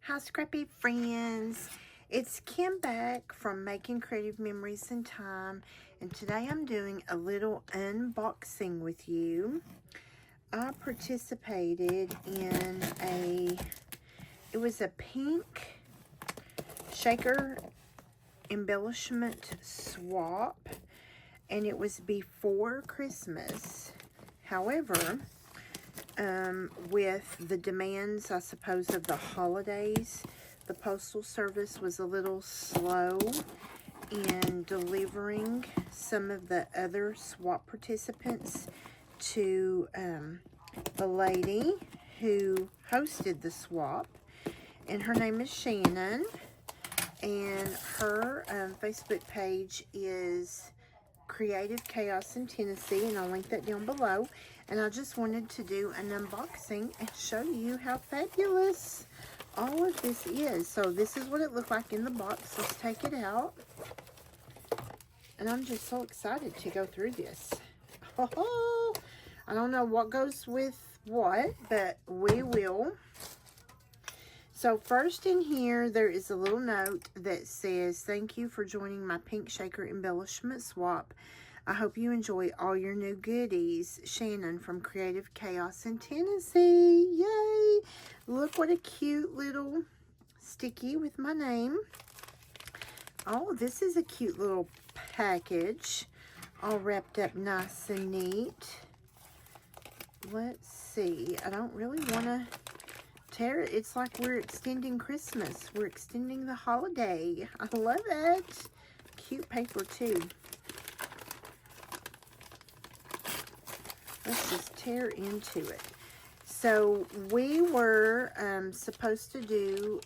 Hi, scrappy friends. It's Kim back from Making Creative Memories in Time, and today I'm doing a little unboxing with you. I participated in it was a pink shaker embellishment swap, and it was before Christmas. However, with the demands, I suppose, of the holidays, the Postal Service was a little slow in delivering some of the other swap participants to the lady who hosted the swap. And her name is Shannon, and her Facebook page is Creative Chaos in Tennessee, and I'll link that down below. And I just wanted to do an unboxing and show you how fabulous all of this is. So this is what it looked like in the box. Let's take it out. And I'm just so excited to go through this. Oh, I don't know what goes with what, but we will. So first in here, there is a little note that says, "Thank you for joining my pink shaker embellishment swap. I hope you enjoy all your new goodies. Shannon from Creative Chaos in Tennessee." Yay! Look what a cute little sticky with my name. Oh, this is a cute little package, all wrapped up nice and neat. Let's see. I don't really want to tear it. It's like we're extending Christmas. We're extending the holiday. I love it. Cute paper too. Let's just tear into it. So we were supposed to do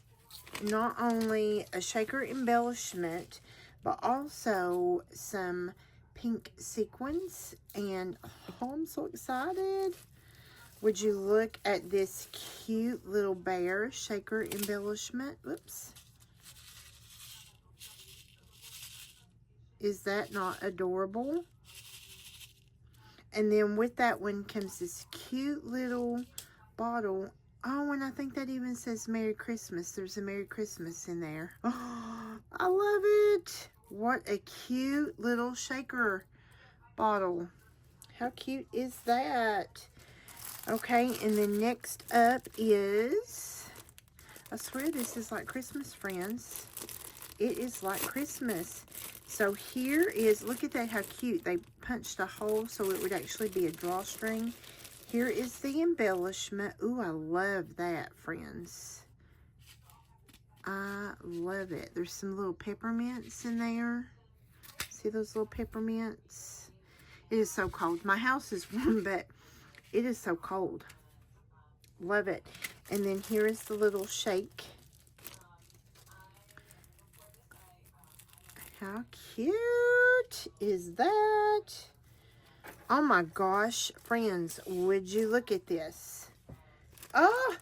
not only a shaker embellishment, but also some pink sequins. And oh, I'm so excited. Would you look at this cute little bear shaker embellishment? Oops. Is that not adorable? And then with that one comes this cute little bottle. Oh, and I think that even says Merry Christmas. There's a Merry Christmas in there. Oh, I love it. What a cute little shaker bottle. How cute is that? Okay, and then next up is, I swear this is like Christmas, friends. It is like Christmas. So here is, look at that, how cute. They punched a hole so it would actually be a drawstring. Here is the embellishment. Ooh, I love that, friends. I love it. There's some little peppermints in there. See those little peppermints? It is so cold. My house is warm, but it is so cold. Love it. And then here is the little shake. How cute is that? Oh my gosh, friends, would you look at this? Oh,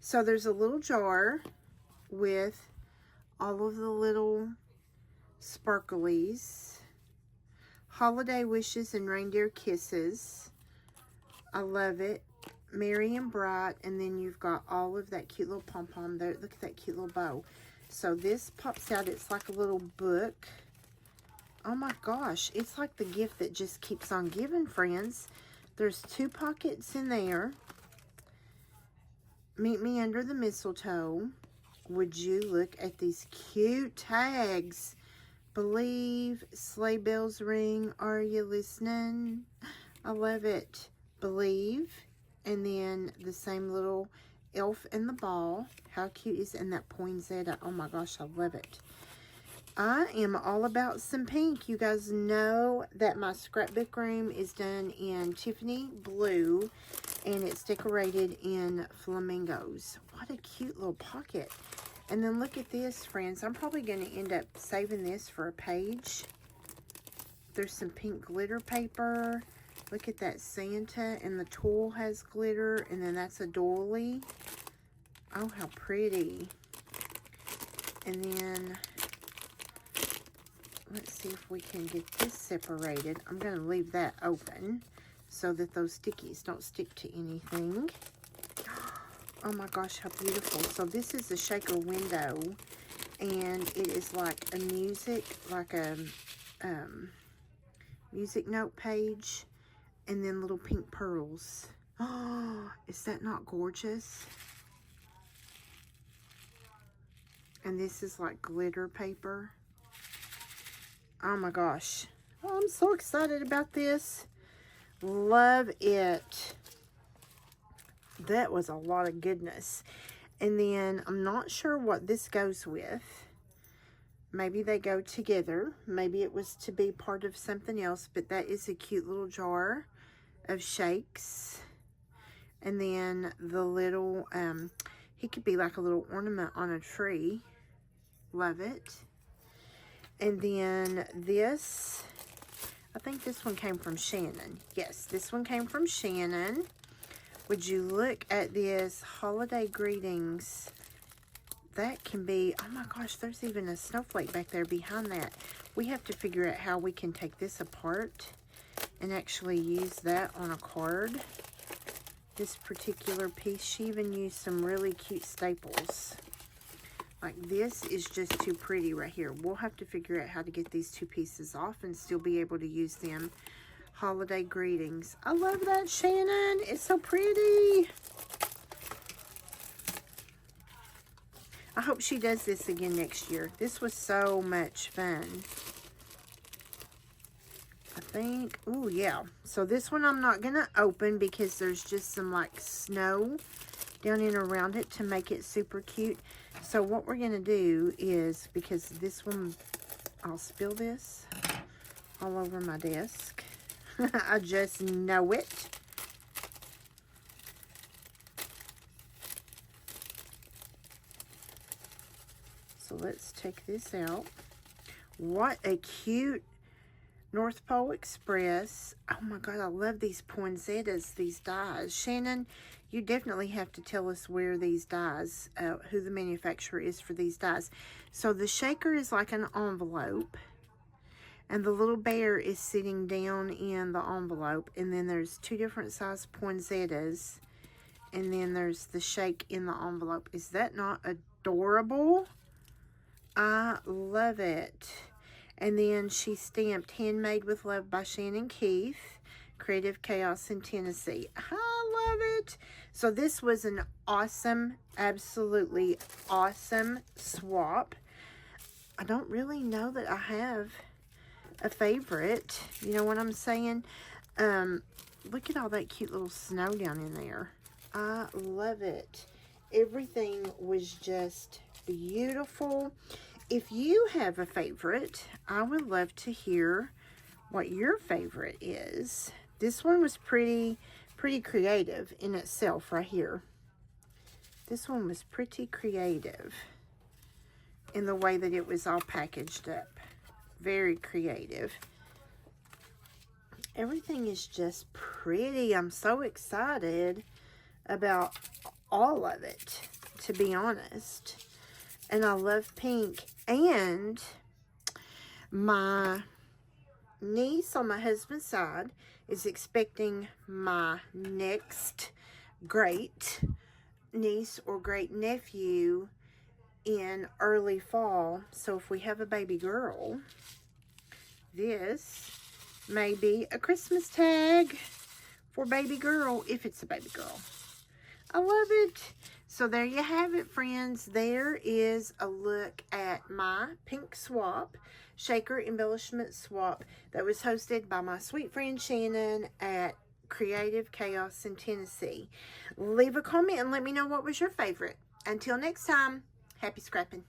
so there's a little jar with all of the little sparklies. Holiday wishes and reindeer kisses. I love it. Merry and bright. And then you've got all of that cute little pom-pom there. Look at that cute little bow. So this pops out. It's like a little book. Oh my gosh. It's like the gift that just keeps on giving, friends. There's 2 pockets in there. Meet me under the mistletoe. Would you look at these cute tags? Believe, sleigh bells ring, are you listening? I love it. Believe, and then the same little elf and the ball. How cute is it? And that poinsettia. Oh my gosh, I love it. I am all about some pink. You guys know that my scrapbook room is done in Tiffany blue, and it's decorated in flamingos. What a cute little pocket. And then look at this, friends. I'm probably going to end up saving this for a page. There's some pink glitter paper. Look at that Santa, and the tool has glitter, and then that's a doily. Oh, how pretty. And then, let's see if we can get this separated. I'm going to leave that open so that those stickies don't stick to anything. Oh my gosh, how beautiful. So this is the shaker window, and it is like a music note page, and then little pink pearls. Oh, is that not gorgeous? And this is like glitter paper. Oh my gosh. Oh, I'm so excited about this. Love it. That was a lot of goodness. And then I'm not sure what this goes with. Maybe they go together. Maybe it was to be part of something else, but that is a cute little jar of shakes. And then the little, he could be like a little ornament on a tree. Love it. And then this, I think this one came from Shannon. Yes, this one came from Shannon. Would you look at this? Holiday greetings. That can be, oh my gosh, there's even a snowflake back there behind that. We have to figure out how we can take this apart and actually use that on a card. This particular piece, she even used some really cute staples. Like, this is just too pretty right here. We'll have to figure out how to get these two pieces off and still be able to use them. Holiday greetings. I love that, Shannon. It's so pretty. I hope she does this again next year. This was so much fun. I think, oh yeah. So this one I'm not going to open because there's just some like snow down and around it to make it super cute. So what we're going to do is, because this one, I'll spill this all over my desk. I just know it. So let's take this out. What a cute North Pole Express. Oh my God, I love these poinsettias, these dies. Shannon, you definitely have to tell us where these dies, who the manufacturer is for these dies. So the shaker is like an envelope, and the little bear is sitting down in the envelope, and then there's two different size poinsettias, and then there's the shake in the envelope. Is that not adorable? I love it. And then she stamped Handmade with Love by Shannon Keith, Creative Chaos in Tennessee. I love it. So this was an awesome, absolutely awesome swap. I don't really know that I have a favorite. You know what I'm saying? Look at all that cute little snow down in there. I love it. Everything was just beautiful. If you have a favorite, I would love to hear what your favorite is. This one was pretty creative in itself right here. This one was pretty creative in the way that it was all packaged up. Very creative. Everything is just pretty. I'm so excited about all of it, to be honest. And I love pink. And my niece on my husband's side is expecting my next great niece or great nephew in early fall. So if we have a baby girl, this may be a Christmas tag for baby girl, if it's a baby girl. I love it. So there you have it, friends. There is a look at my pink swap, shaker embellishment swap, that was hosted by my sweet friend Shannon at Creative Chaos in Tennessee. Leave a comment and let me know what was your favorite. Until next time, happy scrapping.